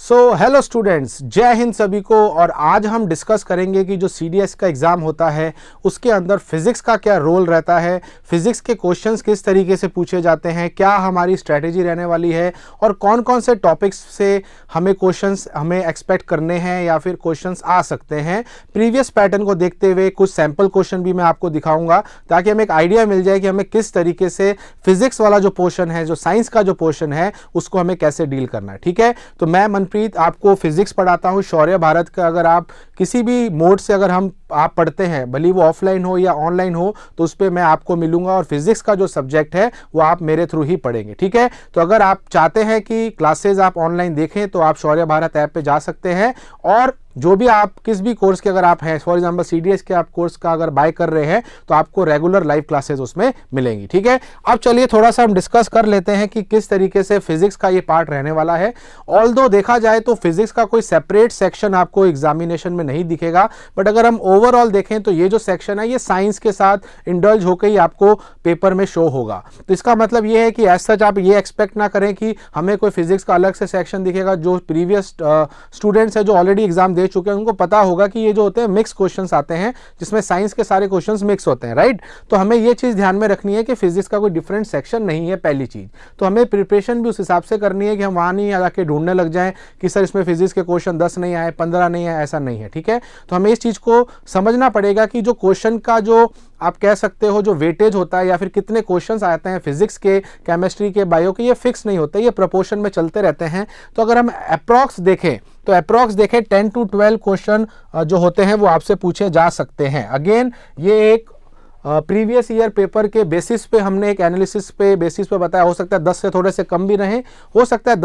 Hello students, जय हिंद सभी को। और आज हम डिस्कस करेंगे कि जो सीडीएस का एग्ज़ाम होता है उसके अंदर फिज़िक्स का क्या रोल रहता है, फिज़िक्स के क्वेश्चंस किस तरीके से पूछे जाते हैं, क्या हमारी स्ट्रैटेजी रहने वाली है और कौन कौन से टॉपिक्स से हमें क्वेश्चंस एक्सपेक्ट करने हैं या फिर क्वेश्चंस आ सकते हैं। प्रीवियस पैटर्न को देखते हुए कुछ सैम्पल क्वेश्चन भी मैं आपको दिखाऊंगा ताकि हमें एक आइडिया मिल जाए कि हमें किस तरीके से फिज़िक्स वाला जो पोर्शन है, जो साइंस का जो पोर्शन है, उसको हमें कैसे डील करना है। ठीक है, तो मैं मनप्रीत आपको फिजिक्स पढ़ाता हूं शौर्य भारत का। अगर आप किसी भी मोड से अगर आप पढ़ते हैं, भले वो ऑफलाइन हो या ऑनलाइन हो, तो उस पर मैं आपको मिलूंगा और फिजिक्स का जो सब्जेक्ट है वो आप मेरे थ्रू ही पढ़ेंगे। ठीक है, तो अगर आप चाहते हैं कि क्लासेस आप ऑनलाइन देखें तो आप शौर्य भारत ऐप पे जा सकते हैं और जो भी आप किस भी कोर्स के अगर आप हैं, फॉर एग्जांपल सीडीएस के आप कोर्स का अगर बाय कर रहे हैं तो आपको रेगुलर लाइव क्लासेस उसमें मिलेंगी। ठीक है, अब चलिए थोड़ा सा हम डिस्कस कर लेते हैं कि किस तरीके से फिजिक्स का ये पार्ट रहने वाला है। ऑल्दो देखा जाए तो फिजिक्स का कोई सेपरेट सेक्शन आपको एग्जामिनेशन में नहीं दिखेगा, बट अगर हम ओवरऑल देखें तो ये जो सेक्शन है ये साइंस के साथ इंडल्ज होकर ही आपको पेपर में शो होगा। तो इसका मतलब ये है कि एज सच आप ये एक्सपेक्ट ना करें कि हमें कोई फिजिक्स का अलग से सेक्शन दिखेगा। जो प्रीवियस स्टूडेंट्स है जो ऑलरेडी एग्जाम दे चुके हैं उनको पता होगा कि ये जो होते हैं मिक्स क्वेश्चंस आते हैं जिसमें साइंस के सारे क्वेश्चंस मिक्स होते हैं, राइट। तो हमें ये चीज ध्यान में रखनी है कि फिजिक्स का कोई डिफरेंट सेक्शन नहीं है, पहली चीज। तो हमें प्रिपरेशन भी उस हिसाब से करनी है कि हम वहां नहीं जाके ढूंढने लग जाएं कि सर इसमें फिजिक्स के क्वेश्चन 10 नहीं आए, 15 नहीं आए, ऐसा नहीं है। ठीक है, तो हमें इस चीज को समझना पड़ेगा कि जो क्वेश्चन का जो आप कह सकते हो जो वेटेज होता है या फिर कितने क्वेश्चंस आते हैं फिजिक्स के, केमिस्ट्री के, बायो के, ये फिक्स नहीं होते, ये प्रोपोर्शन में चलते रहते हैं। तो अगर हम अप्रॉक्स देखें तो 10 to 12 क्वेश्चन जो होते हैं वो आपसे पूछे जा सकते हैं। अगेन ये एक प्रीवियस ईयर पेपर के बेसिस पे हमने एक एनालिसिस पे बेसिस पे बताया। हो सकता है 10 से थोड़े से कम भी रहें, हो सकता है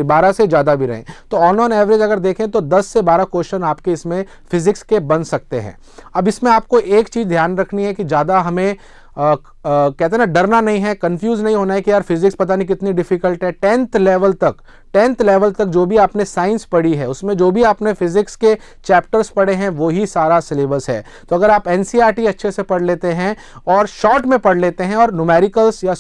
12 से ज़्यादा भी रहें। तो ऑन एवरेज अगर देखें तो 10 से 12 क्वेश्चन आपके इसमें फिजिक्स के बन सकते हैं। अब इसमें आपको एक चीज़ ध्यान रखनी है कि ज़्यादा हमें कहते हैं ना, डरना नहीं है, कंफ्यूज नहीं होना है कि यार फिजिक्स पता नहीं कितनी डिफिकल्ट है। 10th लेवल तक जो भी आपने साइंस पढ़ी है उसमें जो भी आपने फिजिक्स के चैप्टर्स पढ़े हैं वही सारा सिलेबस है। तो अगर आप एनसीईआरटी अच्छे से पढ़ लेते हैं और शॉर्ट में पढ़ लेते हैं और न्यूमेरिकल्स या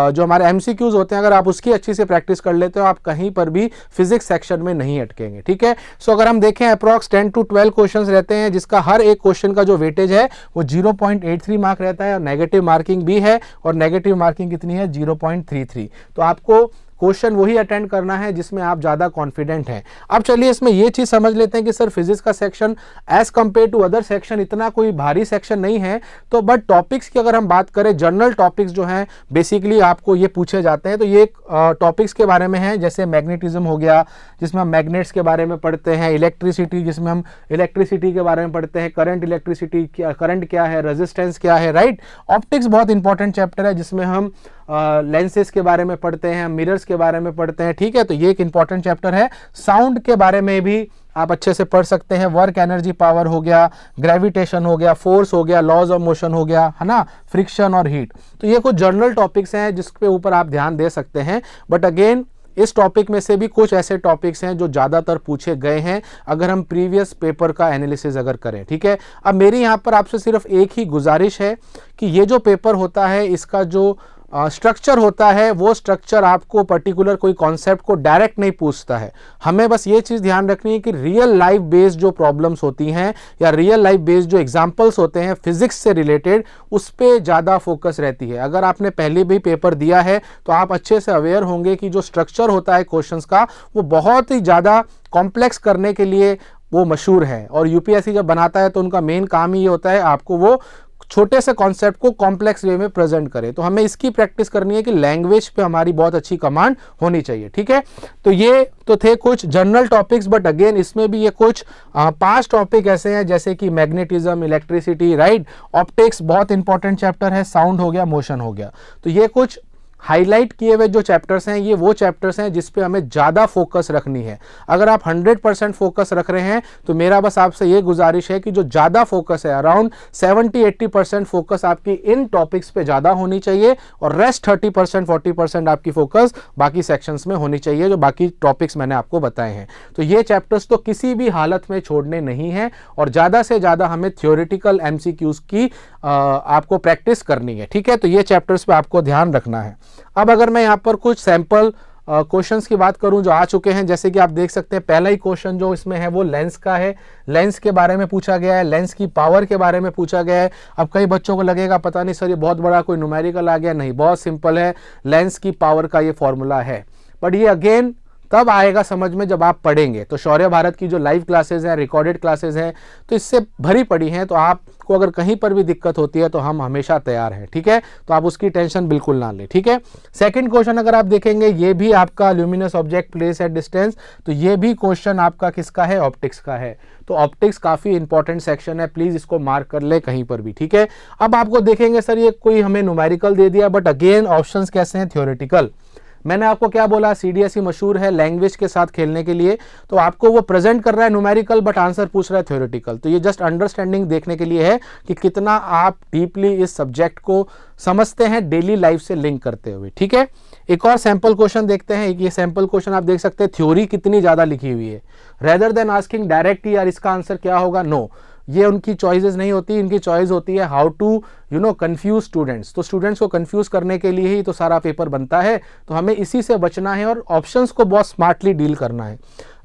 जो हमारे एमसीक्यूज होते हैं अगर आप उसकी अच्छी से प्रैक्टिस कर लेते हो, आप कहीं पर भी फिजिक्स सेक्शन में नहीं अटकेंगे। ठीक है, सो अगर हम देखें अप्रॉक्स 10 to 12 क्वेश्चन रहते हैं जिसका हर एक क्वेश्चन का जो वेटेज है वो 0.83 मार्क रहता है और नेगेटिव मार्किंग भी है। और नेगेटिव मार्किंग कितनी है? 0.33। तो आपको क्वेश्चन वही अटेंड करना है जिसमें आप ज्यादा कॉन्फिडेंट हैं। अब चलिए इसमें ये चीज समझ लेते हैं कि सर फिजिक्स का section as compare to other section इतना कोई भारी सेक्शन नहीं है। तो बट टॉपिक्स की अगर हम बात करें, जनरल टॉपिक्स जो हैं बेसिकली आपको ये पूछे जाते हैं। तो ये टॉपिक्स के बारे में है, जैसे मैग्नेटिज्म हो गया जिसमें हम मैग्नेट्स के बारे में पढ़ते हैं, इलेक्ट्रिसिटी जिसमें हम इलेक्ट्रिसिटी के बारे में पढ़ते हैं, करंट क्या है, रेजिस्टेंस क्या है, राइट। ऑप्टिक्स बहुत इंपॉर्टेंट चैप्टर है जिसमें हम लेंसेज के बारे में पढ़ते हैं, मिरर्स के बारे में पढ़ते हैं। ठीक है, तो ये एक इंपॉर्टेंट चैप्टर है। साउंड के बारे में भी आप अच्छे से पढ़ सकते हैं। वर्क एनर्जी पावर हो गया, ग्रेविटेशन हो गया, फोर्स हो गया, लॉज ऑफ मोशन हो गया, है ना, फ्रिक्शन और हीट। तो ये कुछ जनरल टॉपिक्स हैं जिसके ऊपर आप ध्यान दे सकते हैं। बट अगेन इस टॉपिक में से भी कुछ ऐसे टॉपिक्स हैं जो ज़्यादातर पूछे गए हैं अगर हम प्रीवियस पेपर का एनालिसिस अगर करें। ठीक है, अब मेरी यहाँ पर आपसे सिर्फ एक ही गुजारिश है कि ये जो पेपर होता है इसका जो स्ट्रक्चर होता है वो स्ट्रक्चर आपको पर्टिकुलर कोई कॉन्सेप्ट को डायरेक्ट नहीं पूछता है। हमें बस ये चीज़ ध्यान रखनी है कि रियल लाइफ बेस्ड जो प्रॉब्लम्स होती हैं या रियल लाइफ बेस्ड जो एग्जांपल्स होते हैं फिजिक्स से रिलेटेड, उस पर ज़्यादा फोकस रहती है। अगर आपने पहले भी पेपर दिया है तो आप अच्छे से अवेयर होंगे कि जो स्ट्रक्चर होता है क्वेश्चंस का वो बहुत ही ज़्यादा कॉम्प्लेक्स करने के लिए वो मशहूर है। और यूपीएससी जब बनाता है तो उनका मेन काम ही ये होता है आपको वो छोटे से कॉन्सेप्ट को कॉम्प्लेक्स वे में प्रेजेंट करें। तो हमें इसकी प्रैक्टिस करनी है कि लैंग्वेज पे हमारी बहुत अच्छी कमांड होनी चाहिए। ठीक है, तो ये तो थे कुछ जनरल टॉपिक्स। बट अगेन इसमें भी ये कुछ 5 टॉपिक ऐसे हैं जैसे कि मैग्नेटिज्म, इलेक्ट्रिसिटी, राइट, ऑप्टिक्स बहुत इंपॉर्टेंट चैप्टर है, साउंड हो गया, मोशन हो गया। तो ये कुछ हाईलाइट किए हुए जो चैप्टर्स हैं ये वो चैप्टर्स हैं जिस पे हमें ज़्यादा फोकस रखनी है। अगर आप 100% फोकस रख रहे हैं तो मेरा बस आपसे ये गुजारिश है कि जो ज़्यादा फोकस है, अराउंड 70-80% फोकस आपकी इन टॉपिक्स पे ज़्यादा होनी चाहिए और रेस्ट 30% 40% आपकी फोकस बाकी सेक्शंस में होनी चाहिए जो बाकी टॉपिक्स मैंने आपको बताए हैं। तो ये चैप्टर्स तो किसी भी हालत में छोड़ने नहीं है और ज़्यादा से ज़्यादा हमें थ्योरेटिकल MCQs की आपको प्रैक्टिस करनी है। ठीक है, तो ये चैप्टर्स पे आपको ध्यान रखना है। अब अगर मैं यहाँ पर कुछ सैंपल क्वेश्चंस की बात करूं जो आ चुके हैं, जैसे कि आप देख सकते हैं पहला ही क्वेश्चन जो इसमें है वो लेंस का है। लेंस के बारे में पूछा गया है, लेंस की पावर के बारे में पूछा गया है। अब कई बच्चों को लगेगा पता नहीं सर ये बहुत बड़ा कोई न्यूमेरिकल आ गया, नहीं, बहुत सिंपल है, लेंस की पावर का ये फॉर्मूला है। बट ये अगेन तब आएगा समझ में जब आप पढ़ेंगे। तो शौर्य भारत की जो लाइव क्लासेस हैं, रिकॉर्डेड क्लासेस हैं, तो इससे भरी पड़ी हैं, तो आपको अगर कहीं पर भी दिक्कत होती है तो हम हमेशा तैयार हैं, ठीक है। तो आप उसकी टेंशन बिल्कुल ना लें, ठीक है। सेकंड क्वेश्चन अगर आप देखेंगे, ये भी आपका luminous object place at distance, तो ये भी क्वेश्चन आपका किसका है, ऑप्टिक्स का है। तो ऑप्टिक्स काफी इंपॉर्टेंट सेक्शन है, प्लीज इसको मार्क कर ले कहीं पर भी, ठीक है। अब आपको देखेंगे सर ये कोई हमें न्यूमेरिकल दे दिया, बट अगेन ऑप्शंस कैसे हैं, थ्योरेटिकल। मैंने आपको क्या बोला, सीडीएसई मशहूर है लैंग्वेज के साथ खेलने के लिए, तो आपको वो प्रेजेंट कर रहा है न्यूमेरिकल बट आंसर पूछ रहा है थ्योरेटिकल। तो ये जस्ट अंडरस्टैंडिंग देखने के लिए है कि कितना आप डीपली इस सब्जेक्ट को समझते हैं डेली लाइफ से लिंक करते हुए, ठीक है। एक और सैंपल क्वेश्चन देखते हैं। ये सैंपल क्वेश्चन आप देख सकते हैं, थ्योरी कितनी ज्यादा लिखी हुई है। रेदर देन आस्किंग डायरेक्ट यार इसका आंसर क्या होगा, नो, ये उनकी चॉइसेस नहीं होती, इनकी चॉइस होती है हाउ टू कंफ्यूज स्टूडेंट्स। तो स्टूडेंट्स को कंफ्यूज करने के लिए ही तो सारा पेपर बनता है, तो हमें इसी से बचना है और ऑप्शंस को बहुत स्मार्टली डील करना है।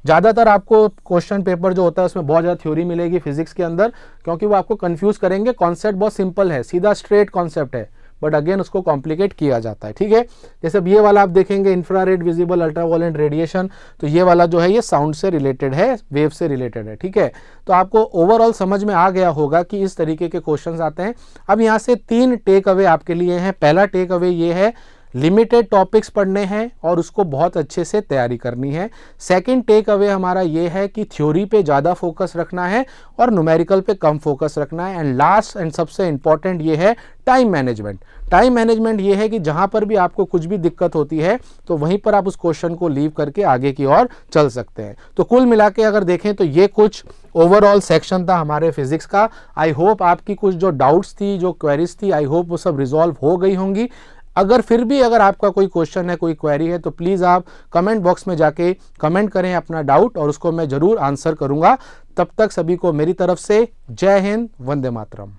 ज़्यादातर आपको क्वेश्चन पेपर जो होता है उसमें बहुत ज़्यादा थ्योरी मिलेगी फिजिक्स के अंदर, क्योंकि वो आपको कंफ्यूज करेंगे। कॉन्सेप्ट बहुत सिंपल है, सीधा स्ट्रेट कॉन्सेप्ट है, बट अगेन उसको कॉम्प्लिकेट किया जाता है, ठीक है। जैसे अब ये वाला आप देखेंगे, इंफ्रारेड विजिबल अल्ट्रावायलेंट रेडिएशन, तो ये वाला जो है ये साउंड से रिलेटेड है, वेव से रिलेटेड है, ठीक है। तो आपको ओवरऑल समझ में आ गया होगा कि इस तरीके के क्वेश्चंस आते हैं। अब यहाँ से 3 टेक अवे आपके लिए हैं। पहला टेक अवे ये है, लिमिटेड टॉपिक्स पढ़ने हैं और उसको बहुत अच्छे से तैयारी करनी है। सेकंड टेक अवे हमारा ये है कि थ्योरी पे ज़्यादा फोकस रखना है और न्यूमेरिकल पे कम फोकस रखना है। एंड लास्ट एंड सबसे इंपॉर्टेंट ये है टाइम मैनेजमेंट। टाइम मैनेजमेंट ये है कि जहाँ पर भी आपको कुछ भी दिक्कत होती है तो वहीं पर आप उस क्वेश्चन को लीव करके आगे की ओर चल सकते हैं। तो कुल मिला के अगर देखें तो ये कुछ ओवरऑल सेक्शन था हमारे फिजिक्स का। आई होप आपकी कुछ जो डाउट्स थी, जो क्वेरीज थी, आई होप वो सब रिजॉल्व हो गई होंगी। अगर फिर भी अगर आपका कोई क्वेश्चन है, कोई क्वेरी है, तो प्लीज़ आप कमेंट बॉक्स में जाके कमेंट करें अपना डाउट और उसको मैं ज़रूर आंसर करूँगा। तब तक सभी को मेरी तरफ से जय हिंद, वंदे मातरम।